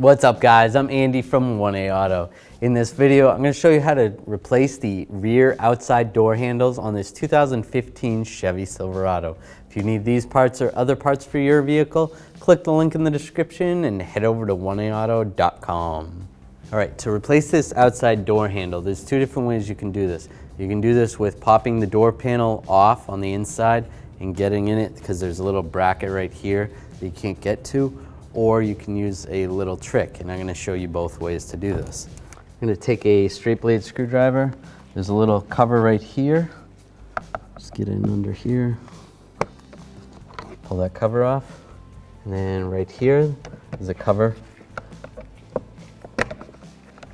What's up guys, I'm Andy from 1A Auto. In this video, I'm going to show you how to replace the rear outside door handles on this 2015 Chevy Silverado. If you need these parts or other parts for your vehicle, click the link in the description and head over to 1aauto.com. Alright, to replace this outside door handle, there's two different ways you can do this. You can do this with popping the door panel off on the inside and getting in it because there's a little bracket right here that you can't get to. Or you can use a little trick, and I'm going to show you both ways to do this. I'm going to take a straight blade screwdriver. There's a little cover right here. Just get in under here. Pull that cover off. And then right here is a cover.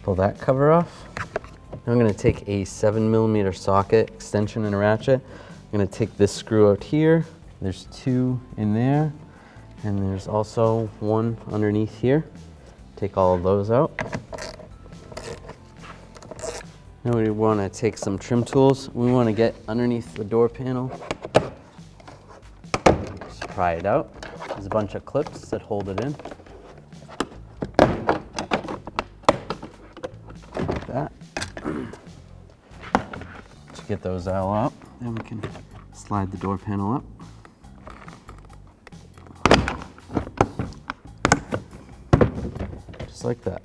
Pull that cover off. Now I'm going to take a 7mm socket extension and a ratchet. I'm going to take this screw out here. There's two in there. And there's also one underneath here. Take all of those out. Now we want to take some trim tools. We want to get underneath the door panel. Just pry it out. There's a bunch of clips that hold it in. Like that. To get those all out, then we can slide the door panel up. Just like that.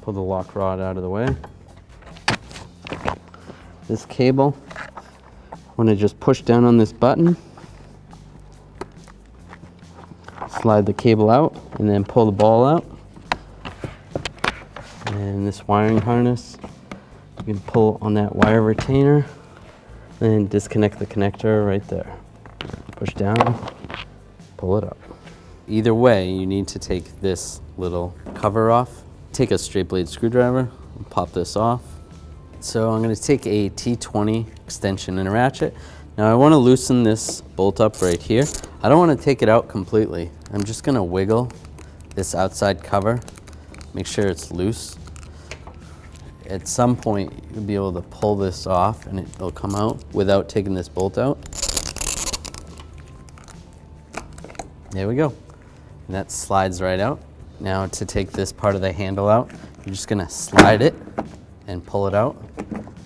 Pull the lock rod out of the way. This cable, I want to just push down on this button, slide the cable out, and then pull the ball out. And this wiring harness, you can pull on that wire retainer, and disconnect the connector right there. Push down, pull it up. Either way, you need to take this little cover off. Take a straight blade screwdriver and pop this off. So I'm going to take a T20 extension and a ratchet. Now I want to loosen this bolt up right here. I don't want to take it out completely. I'm just going to wiggle this outside cover, make sure it's loose. At some point you'll be able to pull this off and it'll come out without taking this bolt out. There we go. And that slides right out. Now to take this part of the handle out, you're just gonna slide it and pull it out.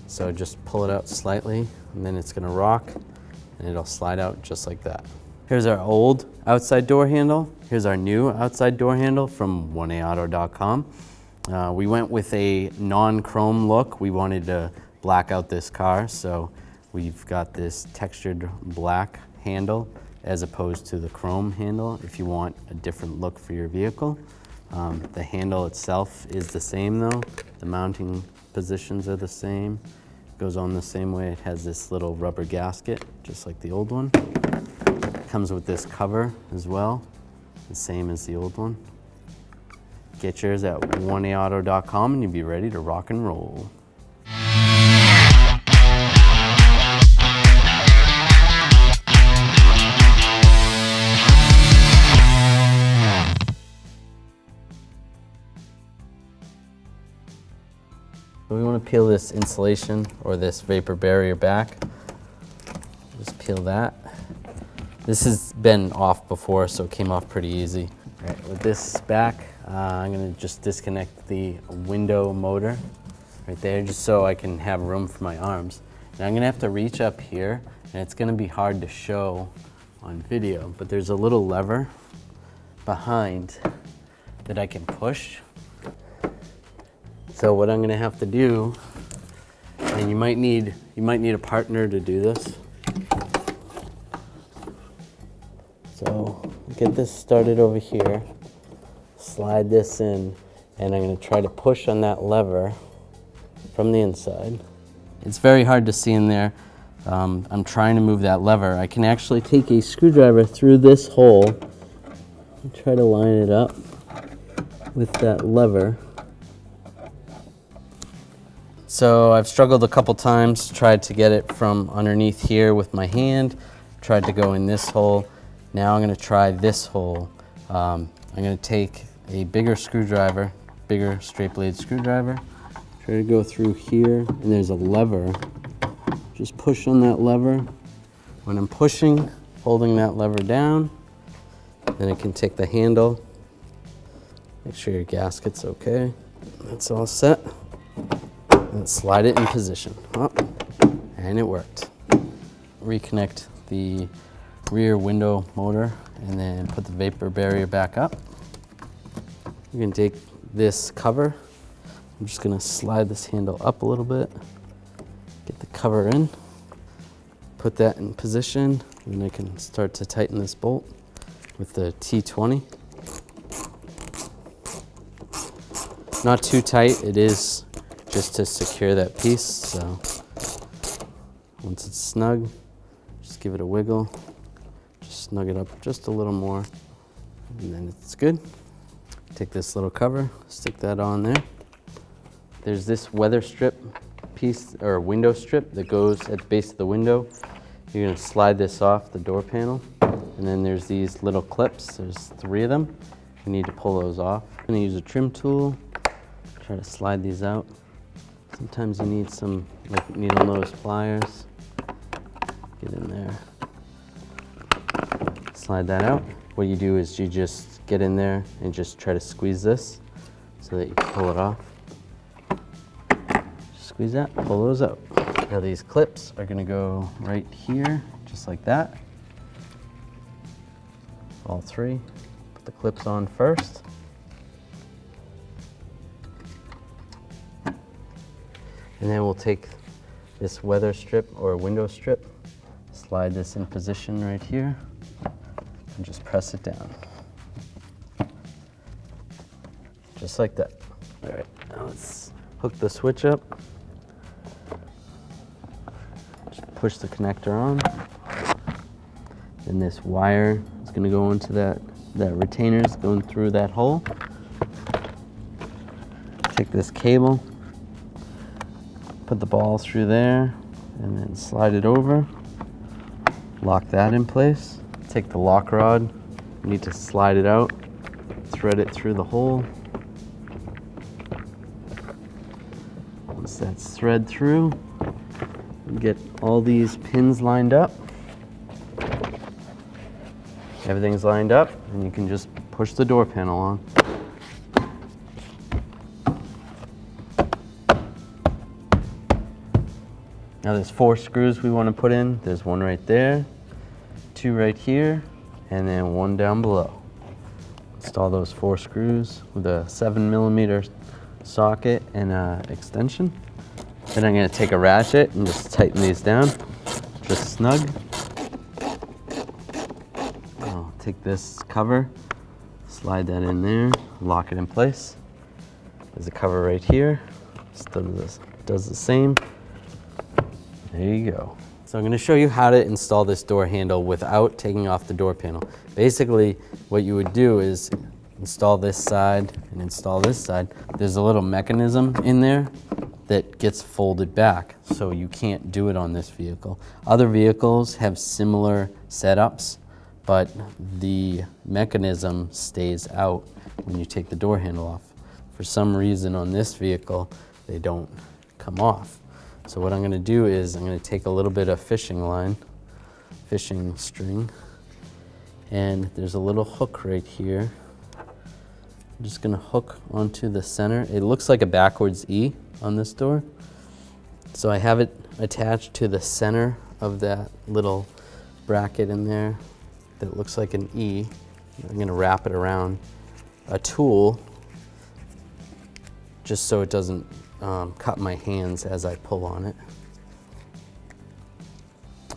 So just pull it out slightly and then it's gonna rock and it'll slide out just like that. Here's our old outside door handle. Here's our new outside door handle from 1aauto.com. We went with a non-chrome look. We wanted to black out this car, so we've got this textured black handle as opposed to the chrome handle if you want a different look for your vehicle. The handle itself is the same though. The mounting positions are the same. It goes on the same way. It has this little rubber gasket, just like the old one. It comes with this cover as well, the same as the old one. Get yours at 1aauto.com and you'll be ready to rock and roll. We want to peel this insulation or this vapor barrier back. Just peel that. This has been off before, so it came off pretty easy. All right, with this back, I'm going to just disconnect the window motor right there just so I can have room for my arms. Now I'm going to have to reach up here, and it's going to be hard to show on video, but there's a little lever behind that I can push. So what I'm going to have to do, and you might need a partner to do this. So get this started over here, slide this in, and I'm going to try to push on that lever from the inside. It's very hard to see in there. I'm trying to move that lever. I can actually take a screwdriver through this hole and try to line it up with that lever. So I've struggled a couple times, tried to get it from underneath here with my hand, tried to go in this hole. Now I'm going to try this hole. I'm going to take a bigger screwdriver, bigger straight blade screwdriver, try to go through here, and there's a lever. Just push on that lever. When I'm pushing, holding that lever down, then I can take the handle Make sure your gasket's okay. That's all set. And slide it in position. Oh, and it worked. Reconnect the rear window motor and then put the vapor barrier back up. You can take this cover. I'm just gonna slide this handle up a little bit, get the cover in, put that in position, and I can start to tighten this bolt with the T20. Not too tight, it is just to secure that piece, so once it's snug, just give it a wiggle, just snug it up just a little more, and then it's good. Take this little cover, stick that on there. There's this weather strip piece, or window strip, that goes at the base of the window. You're gonna slide this off the door panel, and then there's these little clips. There's 3 of them. You need to pull those off. I'm gonna use a trim tool, try to slide these out. Sometimes you need some like needle nose pliers. Get in there. Slide that out. What you do is you just get in there and just try to squeeze this so that you can pull it off. Squeeze that, pull those out. Now these clips are gonna go right here, just like that. All 3. Put the clips on first. And then we'll take this weather strip or window strip, slide this in position right here, and just press it down. Just like that. All right, now let's hook the switch up. Push the connector on. Then this wire is going to go into that retainer is going through that hole. Take this cable, put the ball through there, and then slide it over. Lock that in place. Take the lock rod. You need to slide it out, thread it through the hole. Once that's thread through, get all these pins lined up. Everything's lined up, and you can just push the door panel on. Now there's 4 screws we want to put in. There's 1 right there, 2 right here, and then 1 down below. Install those 4 screws with a 7mm socket and an extension. Then I'm going to take a ratchet and just tighten these down, just snug. I'll take this cover, slide that in there, lock it in place. There's a cover right here, does the same. There you go. So I'm going to show you how to install this door handle without taking off the door panel. Basically, what you would do is install this side and install this side. There's a little mechanism in there that gets folded back, so you can't do it on this vehicle. Other vehicles have similar setups, but the mechanism stays out when you take the door handle off. For some reason on this vehicle, they don't come off. So what I'm gonna do is I'm gonna take a little bit of fishing string, and there's a little hook right here. I'm just gonna hook onto the center. It looks like a backwards E on this door. So I have it attached to the center of that little bracket in there that looks like an E. I'm gonna wrap it around a tool just so it doesn't cut my hands as I pull on it.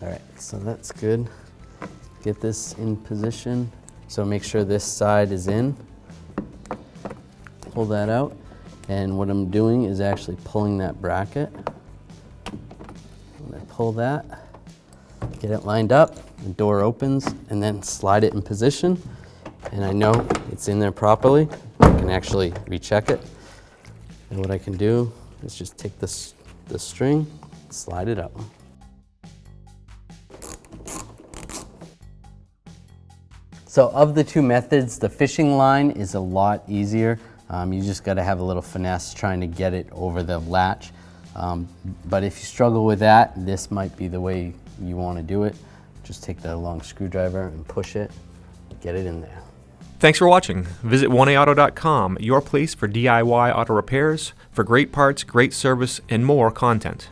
All right, so that's good. Get this in position. So make sure this side is in. Pull that out. And what I'm doing is actually pulling that bracket. When I pull that, get it lined up, the door opens, and then slide it in position. And I know it's in there properly. I can actually recheck it. And what I can do is just take this string, slide it up. So of the 2 methods, the fishing line is a lot easier. You just got to have a little finesse trying to get it over the latch. But if you struggle with that, this might be the way you want to do it. Just take the long screwdriver and push it, get it in there. Thanks for watching. Visit 1aauto.com, your place for DIY auto repairs, for great parts, great service, and more content.